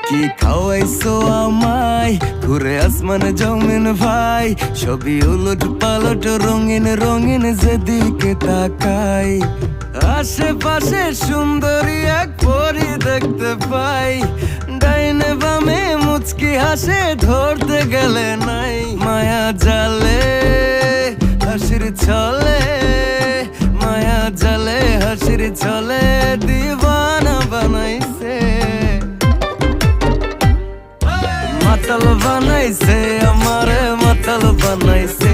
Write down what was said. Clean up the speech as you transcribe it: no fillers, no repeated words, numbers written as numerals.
কি খাওয়াইছো আমায়, ঘুরে আসমান জমিন ভাই, সবই উলট পালট রঙিন রঙিন যেদিকে তাকাই। আশেপাশে সুন্দরী এক পরি দেখতে পাই, ডাইনে বামে মুচকি হাসে ধরতে গেলে নাই। মায়া জালে হাসির ছলে, মায়া জালে হাসির ছলে দিবানা বানাইছে, মাতাল বানাইছে আমারে মাতাল বানাইছে।